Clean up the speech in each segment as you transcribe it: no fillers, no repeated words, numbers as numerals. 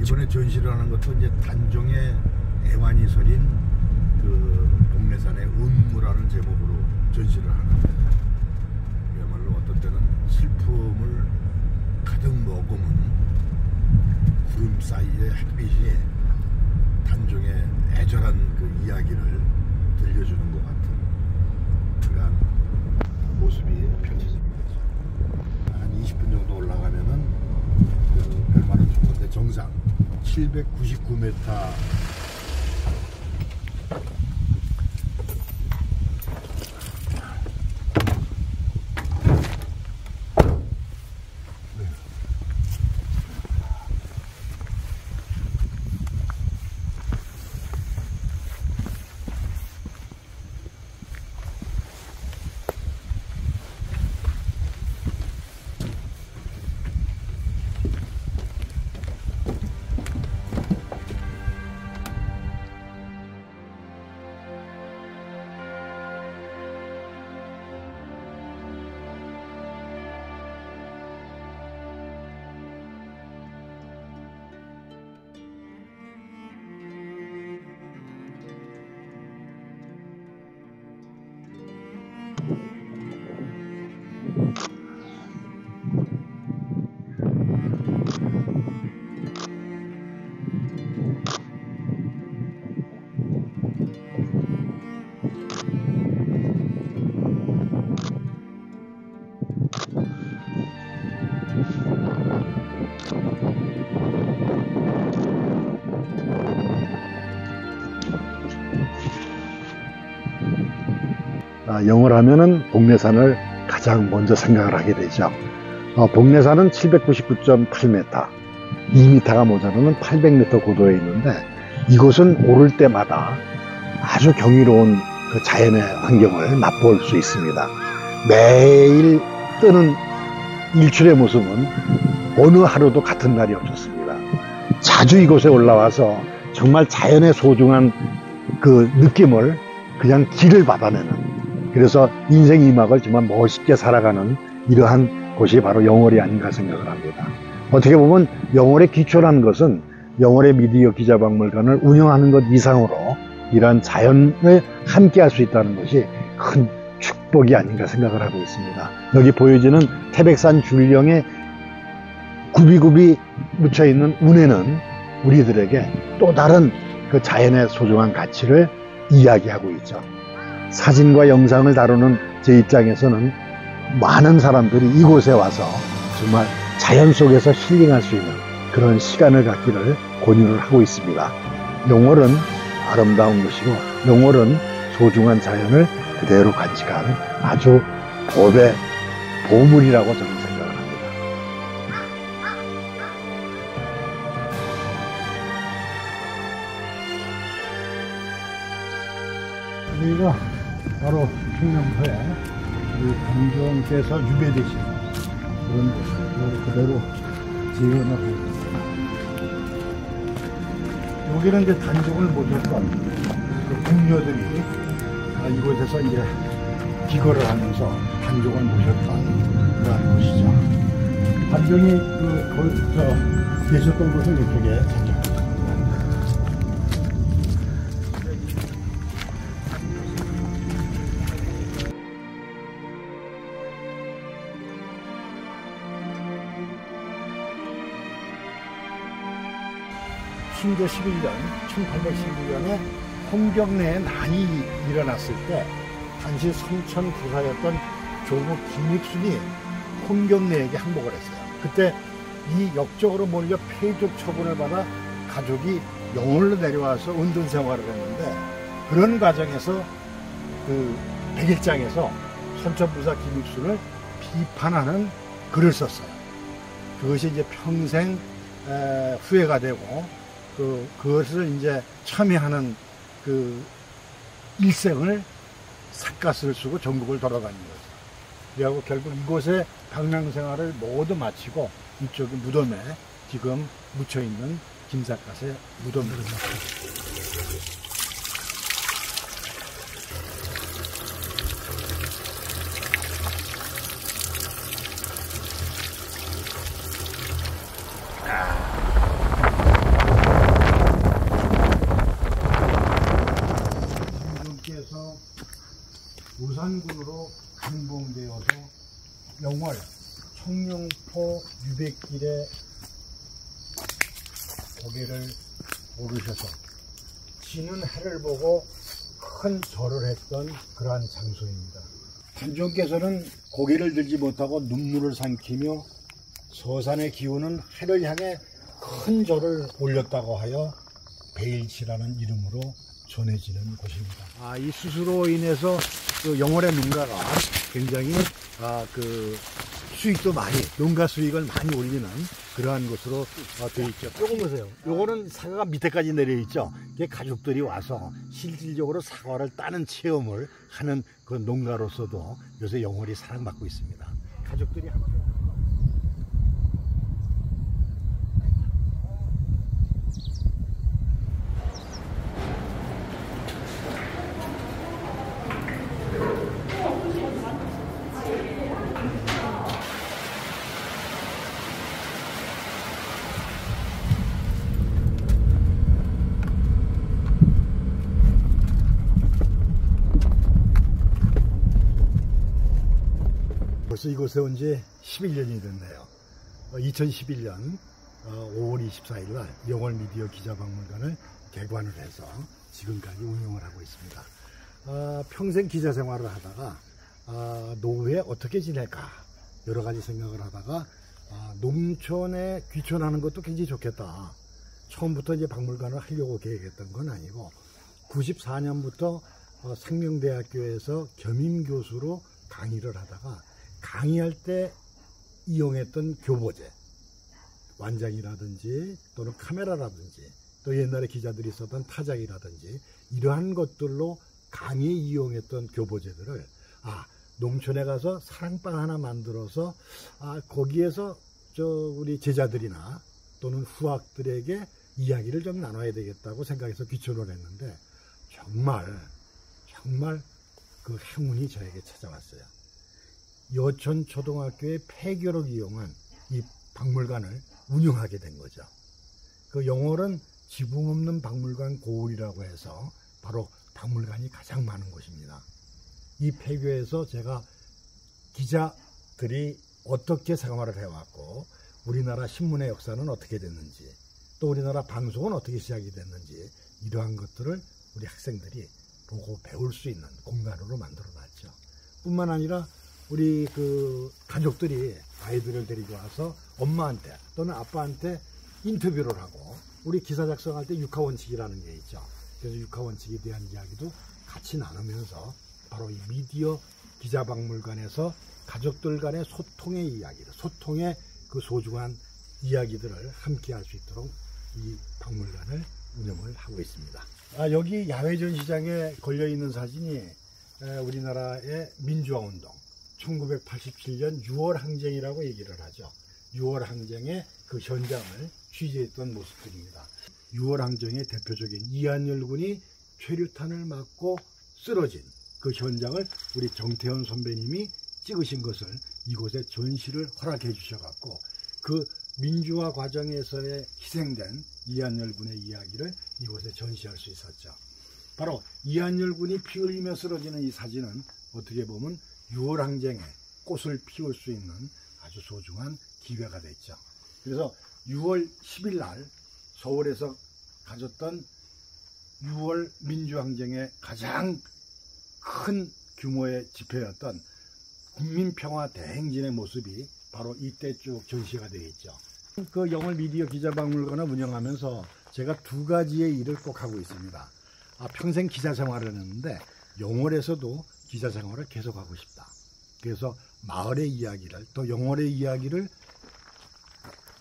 이번에 전시를 하는 것도 이제 단종의 애완이 서린 그 복례산의 운무라는 제목으로 전시를 하는데, 그야말로 어떤 때는 슬픔을 가득 머금은 구름 사이의 햇빛이 단종의 애절한 그 이야기를 들려주는 것 같은 그러한 모습이 펼쳐집니다. 한 20분 정도 올라가면은 그 별마른 중건대 정상 799m 영월 하면은 복례산을 가장 먼저 생각을 하게 되죠. 복례산은 799.8m, 2m가 모자라는 800m 고도에 있는데, 이곳은 오를 때마다 아주 경이로운 그 자연의 환경을 맛볼 수 있습니다. 매일 뜨는 일출의 모습은 어느 하루도 같은 날이 없었습니다. 자주 이곳에 올라와서 정말 자연의 소중한 그 느낌을 그냥 길을 받아내는, 그래서 인생 이막을 정말 멋있게 살아가는 이러한 곳이 바로 영월이 아닌가 생각을 합니다. 어떻게 보면 영월의 기초라는 것은 영월의 미디어 기자박물관을 운영하는 것 이상으로 이러한 자연을 함께 할 수 있다는 것이 큰 축복이 아닌가 생각을 하고 있습니다. 여기 보여지는 태백산 줄령에 굽이굽이 묻혀있는 운해는 우리들에게 또 다른 그 자연의 소중한 가치를 이야기하고 있죠. 사진과 영상을 다루는 제 입장에서는 많은 사람들이 이곳에 와서 정말 자연 속에서 힐링할 수 있는 그런 시간을 갖기를 권유를 하고 있습니다. 영월은 아름다운 곳이고, 영월은 소중한 자연을 그대로 간직한 아주 법의 보물이라고 저는 생각을 합니다. 여기가 바로 청량포에 단종께서 유배되신 그런 곳을 그대로 지어놓고 있습니다. 여기는 이제 단종을 모셨던 그 궁녀들이 이곳에서 이제 기거를 하면서 단종을 모셨던 그런 곳이죠. 단종이 계셨던 곳은 이쪽에 살짝. 신조 11년, 1811년에 홍경래에 난이 일어났을 때 당시 성천 부사였던 조국 김익순이 홍경래에게 항복을 했어요. 그때 이 역적으로 몰려 폐족 처분을 받아 가족이 영월로 내려와서 은둔 생활을 했는데, 그런 과정에서 그 백일장에서 선천부사 김익순을 비판하는 글을 썼어요. 그것이 이제 평생 후회가 되고 그것을 이제 참여하는 그 일생을 삿갓을 쓰고 전국을 돌아다닌 거죠. 그리고 결국 이곳에 방랑 생활을 모두 마치고 이쪽 무덤에 지금 묻혀 있는 김삿갓의 무덤입니다. 영월 청룡포 유백길에 고개를 오르셔서 지는 해를 보고 큰 절을 했던 그러한 장소입니다. 단종께서는 고개를 들지 못하고 눈물을 삼키며 서산의 기운은 해를 향해 큰 절을 올렸다고 하여 배일치라는 이름으로 전해지는 곳입니다. 이 수수로 인해서 그 영월의 농가가 굉장히 수익도 많이, 농가 수익을 많이 올리는 그러한 곳으로 되어 있죠. 요거 보세요. 요거는 사과가 밑에까지 내려 있죠. 이게 가족들이 와서 실질적으로 사과를 따는 체험을 하는 그 농가로서도 요새 영월이 사랑받고 있습니다. 가족들이 함께. 벌써 이곳에 온 지 11년이 됐네요. 2011년 5월 24일 날 영월 미디어 기자박물관을 개관을 해서 지금까지 운영을 하고 있습니다. 평생 기자 생활을 하다가 노후에 어떻게 지낼까 여러 가지 생각을 하다가 농촌에 귀촌하는 것도 굉장히 좋겠다. 처음부터 이제 박물관을 하려고 계획했던 건 아니고 94년부터 상명대학교에서 겸임교수로 강의를 하다가 강의할 때 이용했던 교보제, 완장이라든지 또는 카메라라든지 또 옛날에 기자들이 썼던 타작이라든지 이러한 것들로 강의에 이용했던 교보제들을 농촌에 가서 사랑방 하나 만들어서 거기에서 우리 제자들이나 또는 후학들에게 이야기를 좀 나눠야 되겠다고 생각해서 귀촌을 했는데 정말 그 행운이 저에게 찾아왔어요. 여천 초등학교의 폐교를 이용한 이 박물관을 운영하게 된 거죠. 그 영월은 지붕 없는 박물관 고을이라고 해서 바로 박물관이 가장 많은 곳입니다. 이 폐교에서 제가 기자들이 어떻게 생활을 해왔고 우리나라 신문의 역사는 어떻게 됐는지 또 우리나라 방송은 어떻게 시작이 됐는지 이러한 것들을 우리 학생들이 보고 배울 수 있는 공간으로 만들어 놨죠. 뿐만 아니라 우리 그 가족들이 아이들을 데리고 와서 엄마한테 또는 아빠한테 인터뷰를 하고 우리 기사 작성할 때 육하원칙이라는 게 있죠. 그래서 육하원칙에 대한 이야기도 같이 나누면서 바로 이 미디어 기자박물관에서 가족들 간의 소통의 이야기를, 소통의 그 소중한 이야기들을 함께 할 수 있도록 이 박물관을 운영을 하고 있습니다. 여기 야외 전시장에 걸려 있는 사진이 우리나라의 민주화운동 1987년 6월 항쟁이라고 얘기를 하죠. 6월 항쟁의 그 현장을 취재했던 모습들입니다. 6월 항쟁의 대표적인 이한열군이 최루탄을 맞고 쓰러진 그 현장을 우리 정태현 선배님이 찍으신 것을 이곳에 전시를 허락해 주셔갖고 그 민주화 과정에서의 희생된 이한열군의 이야기를 이곳에 전시할 수 있었죠. 바로 이한열군이 피 흘리며 쓰러지는 이 사진은 어떻게 보면 6월 항쟁에 꽃을 피울 수 있는 아주 소중한 기회가 됐죠. 그래서 6월 10일 날 서울에서 가졌던 6월 민주항쟁의 가장 큰 규모의 집회였던 국민평화 대행진의 모습이 바로 이때 쭉 전시가 되어 있죠. 그 영월 미디어 기자박물관을 운영하면서 제가 두 가지의 일을 꼭 하고 있습니다. 평생 기자 생활을 했는데 영월에서도 기자 생활을 계속하고 싶다. 그래서 마을의 이야기를 또 영월의 이야기를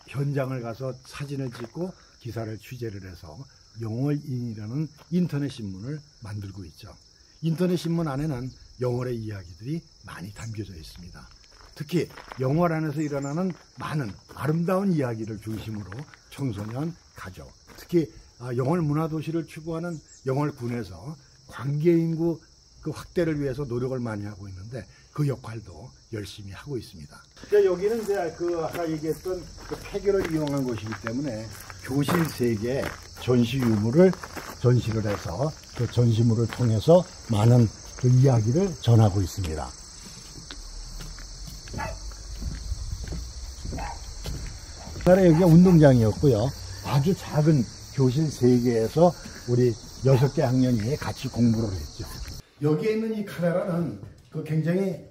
현장을 가서 사진을 찍고 기사를 취재를 해서 영월인이라는 인터넷 신문을 만들고 있죠. 인터넷 신문 안에는 영월의 이야기들이 많이 담겨져 있습니다. 특히 영월 안에서 일어나는 많은 아름다운 이야기를 중심으로 청소년, 가족, 특히 영월 문화도시를 추구하는 영월군에서 관계인구 그 확대를 위해서 노력을 많이 하고 있는데 그 역할도 열심히 하고 있습니다. 여기는 이제 아까 얘기했던 그 폐교를 이용한 곳이기 때문에 교실 3개의 전시 유물을 전시를 해서 그 전시물을 통해서 많은 그 이야기를 전하고 있습니다. 옛날에 여기가 운동장이었고요. 아주 작은 교실 3개에서 우리 6개 학년이 같이 공부를 했죠. 여기에 있는 이 카메라는 굉장히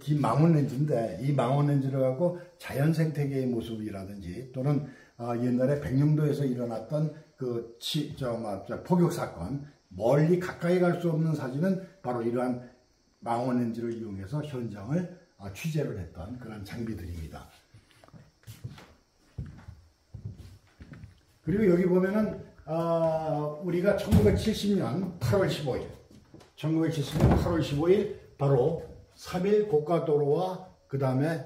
긴 망원 렌즈인데, 이 망원 렌즈를 갖고 자연 생태계의 모습이라든지 또는 옛날에 백령도에서 일어났던 포격 사건, 멀리 가까이 갈 수 없는 사진은 바로 이러한 망원 렌즈를 이용해서 현장을 취재를 했던 그런 장비들입니다. 그리고 여기 보면은 우리가 1970년 8월 15일 바로 3일 고가도로와 그 다음에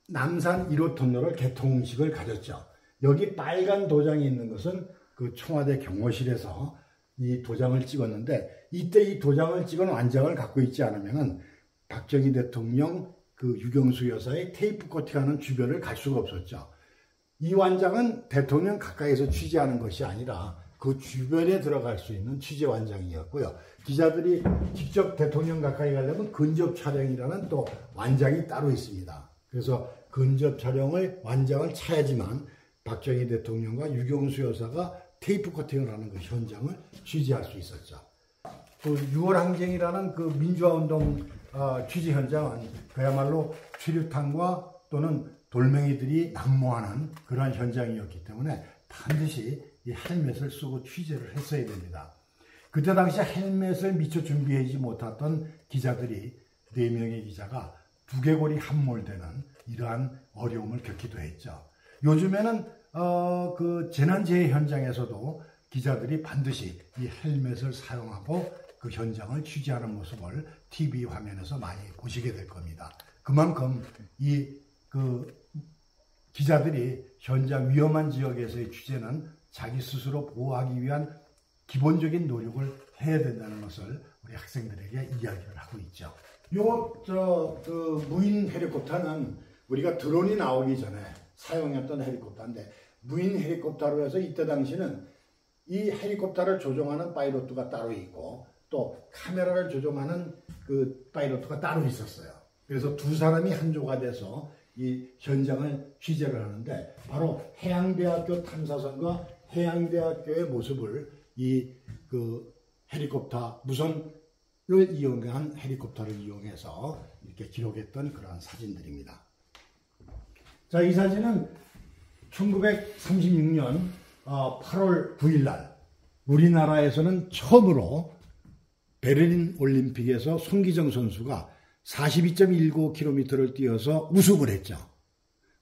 남산 1호 터널을 개통식을 가졌죠. 여기 빨간 도장이 있는 것은 청와대 경호실에서 이 도장을 찍었는데, 이때 이 도장을 찍은 완장을 갖고 있지 않으면은 박정희 대통령 유경수 여사의 테이프 코팅하는 주변을 갈 수가 없었죠. 이 완장은 대통령 가까이서 취재하는 것이 아니라 그 주변에 들어갈 수 있는 취재 완장이었고요. 기자들이 직접 대통령 가까이 가려면 근접 촬영이라는 또 완장이 따로 있습니다. 그래서 근접 촬영을 완장을 차야지만 박정희 대통령과 유경수 여사가 테이프 커팅을 하는 그 현장을 취재할 수 있었죠. 6월 항쟁이라는 민주화운동 취재 현장은 그야말로 최루탄과 또는 돌멩이들이 난무하는 그러한 현장이었기 때문에 반드시 이 헬멧을 쓰고 취재를 했어야 됩니다. 그때 당시 헬멧을 미처 준비하지 못했던 기자들이 4명의 기자가 두개골이 함몰되는 이러한 어려움을 겪기도 했죠. 요즘에는 재난재해 현장에서도 기자들이 반드시 이 헬멧을 사용하고 그 현장을 취재하는 모습을 TV 화면에서 많이 보시게 될 겁니다. 그만큼 기자들이 현장 위험한 지역에서의 취재는 자기 스스로 보호하기 위한 기본적인 노력을 해야 된다는 것을 우리 학생들에게 이야기를 하고 있죠. 무인 헬리콥터는 우리가 드론이 나오기 전에 사용했던 헬리콥터인데, 무인 헬리콥터로 해서 이때 당시는 이 헬리콥터를 조종하는 파이로트가 따로 있고 또 카메라를 조종하는 파이로트가 따로 있었어요. 그래서 두 사람이 한 조가 돼서 이 현장을 취재를 하는데, 바로 해양대학교 탐사선과 해양대학교의 모습을 이 헬리콥터 무선을 이용한 헬리콥터를 이용해서 이렇게 기록했던 그러한 사진들입니다. 자, 이 사진은 1936년 8월 9일 날 우리나라에서는 처음으로 베를린 올림픽에서 손기정 선수가 42.19km를 뛰어서 우승을 했죠.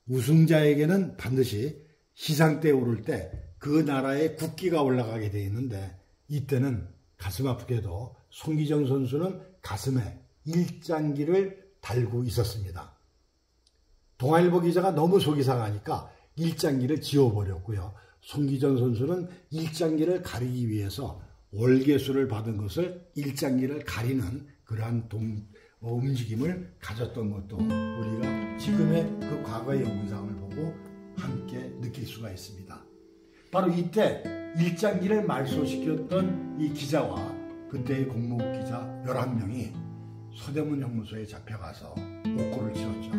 우승자에게는 반드시 시상대에 오를 때 그 나라의 국기가 올라가게 되어 있는데, 이때는 가슴 아프게도 손기정 선수는 가슴에 일장기를 달고 있었습니다. 동아일보 기자가 너무 속이 상하니까 일장기를 지워버렸고요. 손기정 선수는 일장기를 가리기 위해서 월계수를 받은 것을 일장기를 가리는 그러한 움직임을 가졌던 것도 우리가 지금의 과거의 영상을 보고 함께 느낄 수가 있습니다. 바로 이때 일장기를 말소시켰던 이 기자와 그때의 공무국 기자 11명이 서대문 형무소에 잡혀가서 옥고를 치렀죠.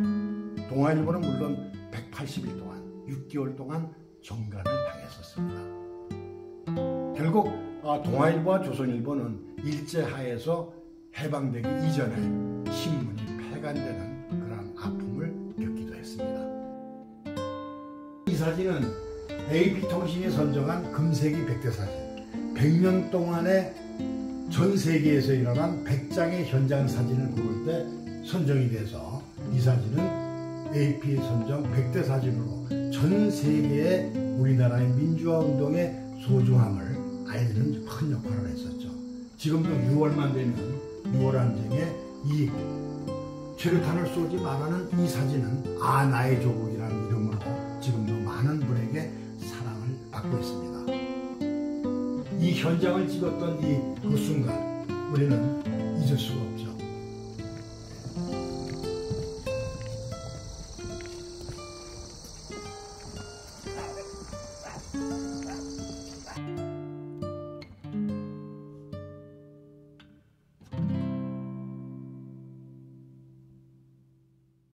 동아일보는 물론 180일 동안 6개월 동안 정간을 당했었습니다. 결국 동아일보와 조선일보는 일제하에서 해방되기 이전에 신문이 폐간되는 그런 아픔을 겪기도 했습니다. 이 사진은 AP통신이 선정한 금세기 100대 사진, 100년 동안에 전 세계에서 일어난 100장의 현장 사진을 고를 때 선정이 돼서 이 사진은 AP 선정 100대 사진으로 전 세계에 우리나라의 민주화 운동의 소중함을 알리는 큰 역할을 했었죠. 지금도 6월만 되면 6월 항쟁에 이 최루탄을 쏘지 말라는 이 사진은 나의 조국이라는 이름으로 지금도 많은 분에게 사랑을 받고 있습니다. 이 현장을 찍었던 그 순간 우리는 잊을 수가 없죠.